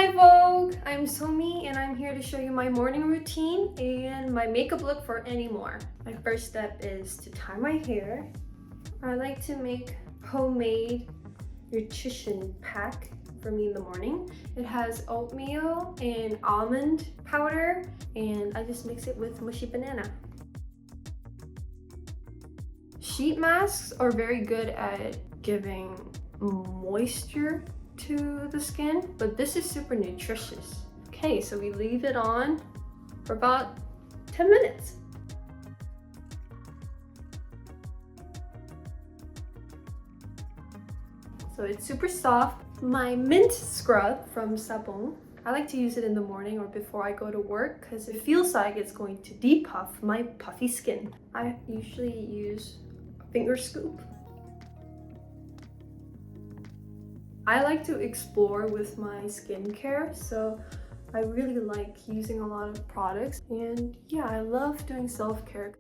Hi Vogue! I'm Somi and I'm here to show you my morning routine and my makeup look for any more. My first step is to tie my hair. I like to make homemade nutrition pack for me in the morning. It has oatmeal and almond powder and I just mix it with mushy banana. Sheet masks are very good at giving moisture to the skin, but this is super nutritious. Okay, so we leave it on for about 10 minutes. So it's super soft. My mint scrub from Sabon, I like to use it in the morning or before I go to work because it feels like it's going to depuff my puffy skin. I usually use a finger scoop. I like to explore with my skincare, so I really like using a lot of products. And yeah, I love doing self-care.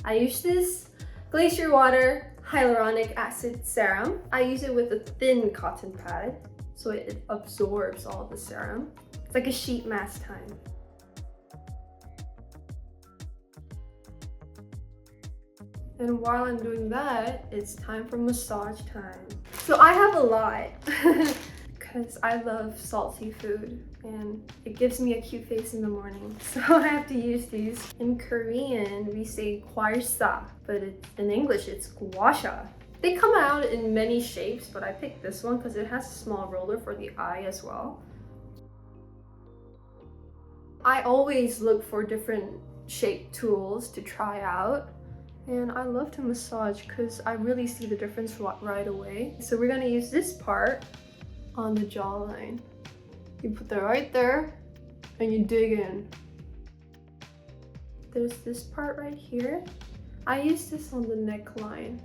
I use this Glacier Water Hyaluronic Acid Serum. I use it with a thin cotton pad, so it absorbs all the serum. It's like a sheet mask time. And while I'm doing that, it's time for massage time. So I have a lot because I love salty food and it gives me a cute face in the morning. So I have to use these. In Korean, we say Gua Sha, but in English, it's Gua Sha. They come out in many shapes, but I picked this one because it has a small roller for the eye as well. I always look for different shape tools to try out. And I love to massage because I really see the difference right away. So we're gonna use this part on the jawline. You put that right there and you dig in. There's this part right here. I use this on the neckline.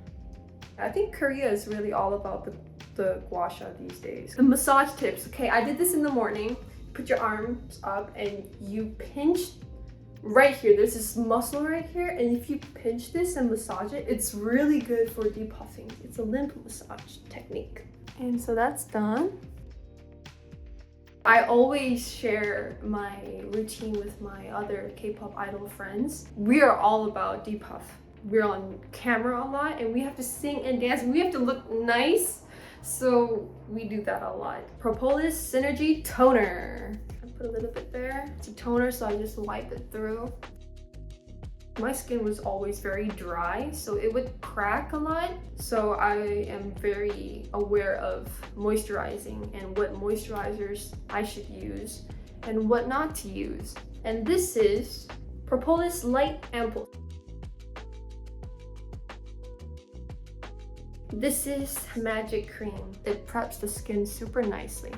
I think Korea is really all about the Gua Sha these days. The massage tips. Okay, I did this in the morning. Put your arms up and you pinch right here. There's this muscle right here, and if you pinch this and massage it, it's really good for depuffing. It's a lymph massage technique. And so that's done. I always share my routine with my other K-pop idol friends. We are all about depuff. We're on camera a lot and we have to sing and dance and we have to look nice. So we do that a lot. Propolis Synergy Toner. Put a little bit there. It's a toner, so I just wipe it through. My skin was always very dry, so it would crack a lot. So I am very aware of moisturizing and what moisturizers I should use and what not to use. And this is Propolis Light Ampoule. This is Magic Cream. It preps the skin super nicely.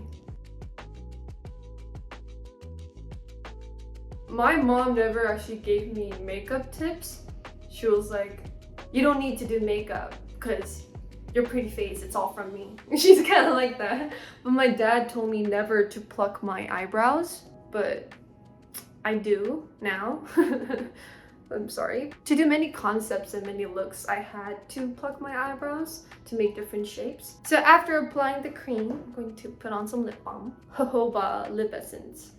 My mom never actually gave me makeup tips. She was like, you don't need to do makeup because your pretty face, it's all from me. She's kind of like that. But my dad told me never to pluck my eyebrows, but I do now. I'm sorry. To do many concepts and many looks, I had to pluck my eyebrows to make different shapes. So after applying the cream, I'm going to put on some lip balm. Jojoba lip essence.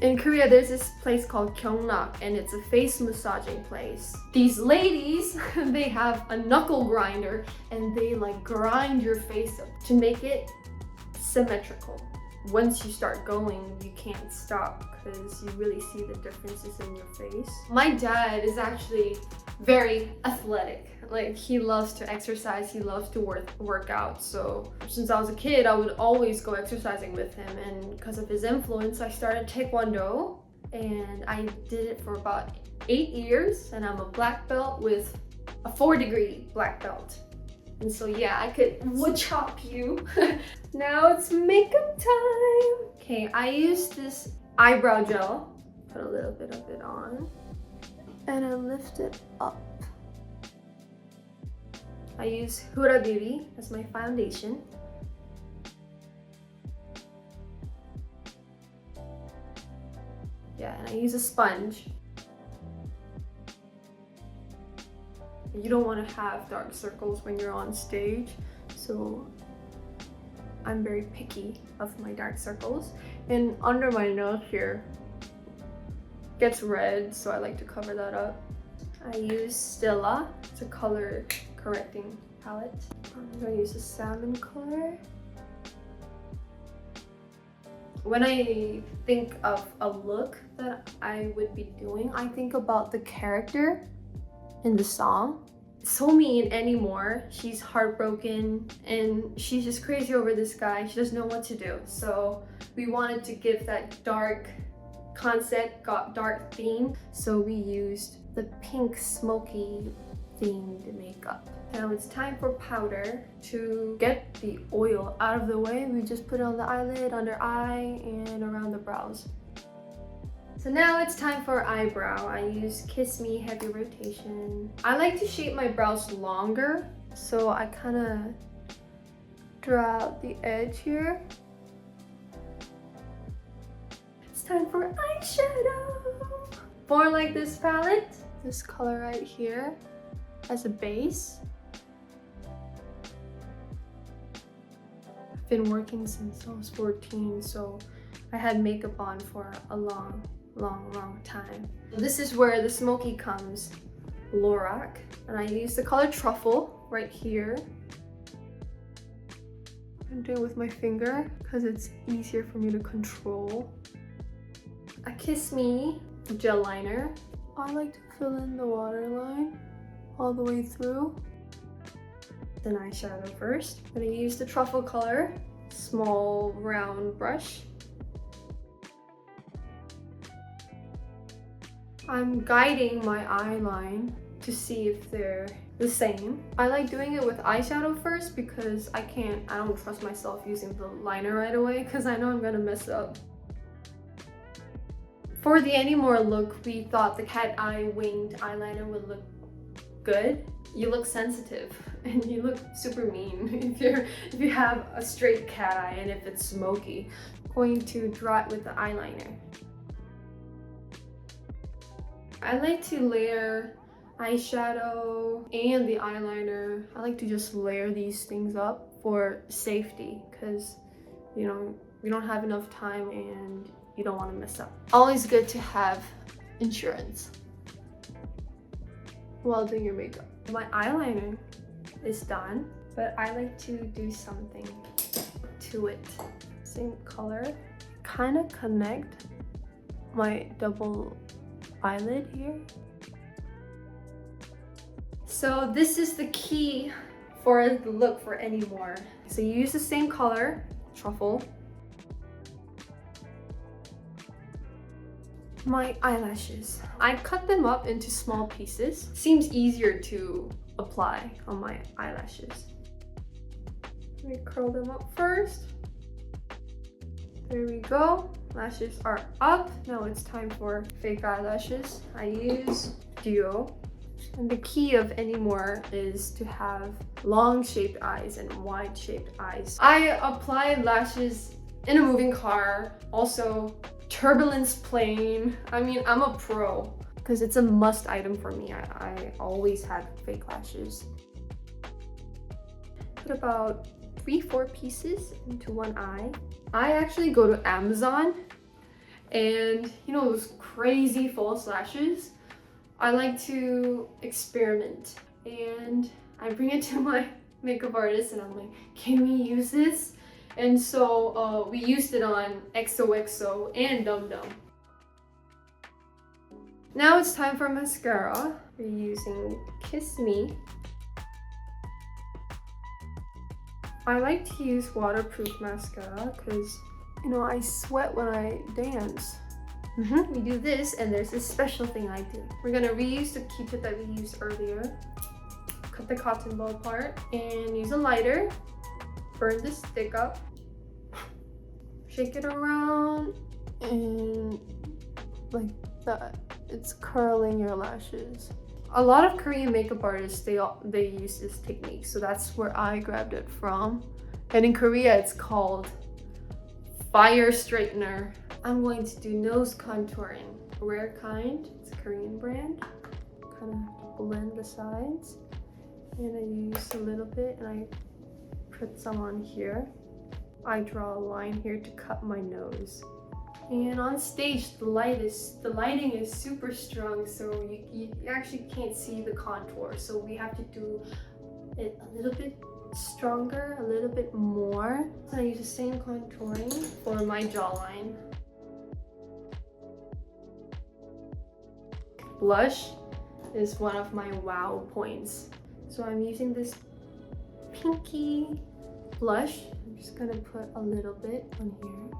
In Korea, there's this place called Gyeongnak, and it's a face massaging place. These ladies, they have a knuckle grinder, and they like grind your face up to make it symmetrical. Once you start going, you can't stop because you really see the differences in your face. My dad is actually very athletic. Like, he loves to exercise, he loves to work out. So since I was a kid, I would always go exercising with him, and because of his influence, I started Taekwondo, and I did it for about 8 years, and I'm a black belt with a 4-degree black belt. And so yeah, I could wood chop you. Now it's makeup time. Okay, I use this eyebrow gel. Put a little bit of it on. And I lift it up. I use Huda Beauty as my foundation. Yeah, and I use a sponge. You don't want to have dark circles when you're on stage, so I'm very picky of my dark circles. And under my nose here gets red, so I like to cover that up. I use Stila. It's a color correcting palette. I'm gonna use a salmon color. When I think of a look that I would be doing, I think about the character in the song. Somi in Anymore, she's heartbroken and she's just crazy over this guy. She doesn't know what to do. So we wanted to give that dark concept, dark theme. So we used the pink smoky themed makeup. Now it's time for powder. To get the oil out of the way, we just put it on the eyelid, under eye, and around the brows. So now it's time for eyebrow. I use Kiss Me Heavy Rotation. I like to shape my brows longer, so I kind of draw out the edge here. It's time for eyeshadow. For like this palette, this color right here as a base. I've been working since I was 14, so I had makeup on for a long time. This is where the smoky comes, Lorac, and I use the color Truffle right here. I'm doing it with my finger because it's easier for me to control. A Kiss Me gel liner. I like to fill in the waterline all the way through. Then eyeshadow first. I'm gonna use the Truffle color, small round brush. I'm guiding my eye line to see if they're the same. I like doing it with eyeshadow first because I don't trust myself using the liner right away because I know I'm gonna mess up. For the Anymore look, we thought the Eye Winged Eyeliner would look good. You look sensitive and you look super mean if you have a straight cat eye and if it's smoky. I'm going to draw it with the eyeliner. I like to layer eyeshadow and the eyeliner. I like to just layer these things up for safety because, you know, we don't have enough time and you don't want to mess up. Always good to have insurance while doing your makeup. My eyeliner is done, but I like to do something to it. Same color. Kind of connect my double eyelid here. So this is the key for the look for Anymore. So you use the same color, Truffle. My eyelashes. I cut them up into small pieces. Seems easier to apply on my eyelashes. Let me curl them up first. There we go. Lashes are up. Now it's time for fake eyelashes. I use Duo. And the key of Anymore is to have long shaped eyes and wide shaped eyes. I apply lashes in a moving car, also turbulence plane. I mean, I'm a pro because it's a must item for me. I always had fake lashes. Put about 3-4 pieces into one eye. I actually go to Amazon and you know those crazy false lashes? I like to experiment and I bring it to my makeup artist and I'm like, can we use this? And so we used it on XOXO and Dum Dum. Now it's time for mascara. We're using Kiss Me. I like to use waterproof mascara because, you know, I sweat when I dance. We do this and there's this special thing I do. We're gonna reuse the Q-tip that we used earlier. Cut the cotton ball part and use a lighter. Burn the stick up. Shake it around and like that. It's curling your lashes. A lot of Korean makeup artists, they use this technique, so that's where I grabbed it from. And in Korea, it's called fire straightener. I'm going to do nose contouring. Rare Kind, it's a Korean brand. Kind of blend the sides. And I use a little bit and I put some on here. I draw a line here to cut my nose. And on stage, the lighting is super strong, so you actually can't see the contour. So we have to do it a little bit stronger, a little bit more. So I use the same contouring for my jawline. Blush is one of my wow points. So I'm using this pinky blush. I'm just gonna put a little bit on here.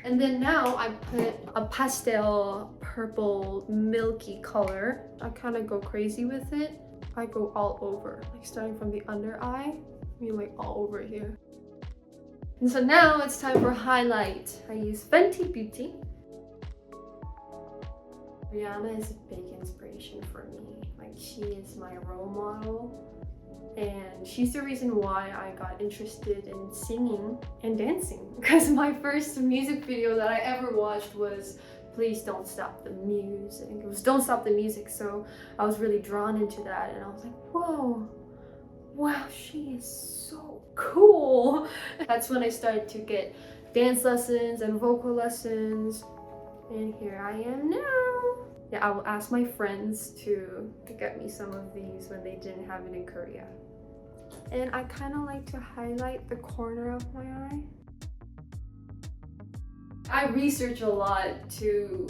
And then now I put a pastel purple milky color. I kind of go crazy with it. I go all over, like starting from the under eye, like all over here. And so now it's time for highlight. I use Fenty Beauty. Rihanna is a big inspiration for me. Like, she is my role model. And she's the reason why I got interested in singing and dancing. Because my first music video that I ever watched was Please Don't Stop the Music. It was Don't Stop the Music, so I was really drawn into that and I was like, whoa, wow, she is so cool. That's when I started to get dance lessons and vocal lessons. And here I am now. Yeah, I will ask my friends to get me some of these when they didn't have it in Korea. And I kind of like to highlight the corner of my eye. I research a lot to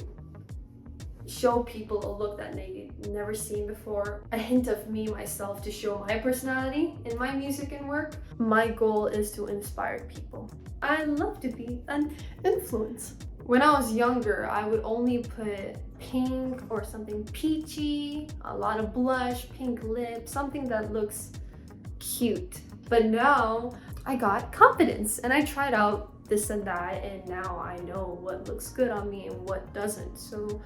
show people a look that they've never seen before. A hint of me, myself, to show my personality in my music and work. My goal is to inspire people. I love to be an influence. When I was younger, I would only put pink or something peachy, a lot of blush, pink lips, something that looks cute. But now I got confidence and I tried out this and that, and now I know what looks good on me and what doesn't. So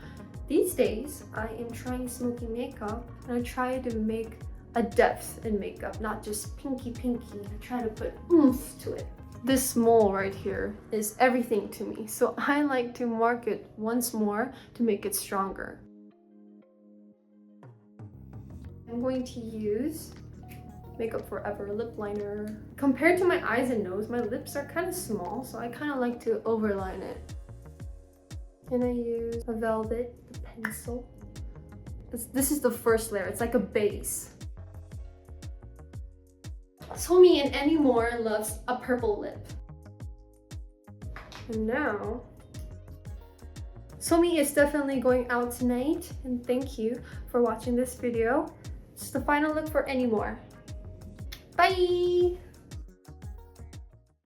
these days I am trying smoky makeup and I try to make a depth in makeup, not just pinky. I try to put oomph to it. This mole right here is everything to me, so I like to mark it once more to make it stronger. I'm going to use Makeup Forever lip liner. Compared to my eyes and nose, my lips are kind of small, so I kind of like to overline it. And I use a velvet pencil. This is the first layer, it's like a base. Somi and Anymore loves a purple lip. And now, Somi is definitely going out tonight, and thank you for watching this video. It's the final look for Anymore. Bye!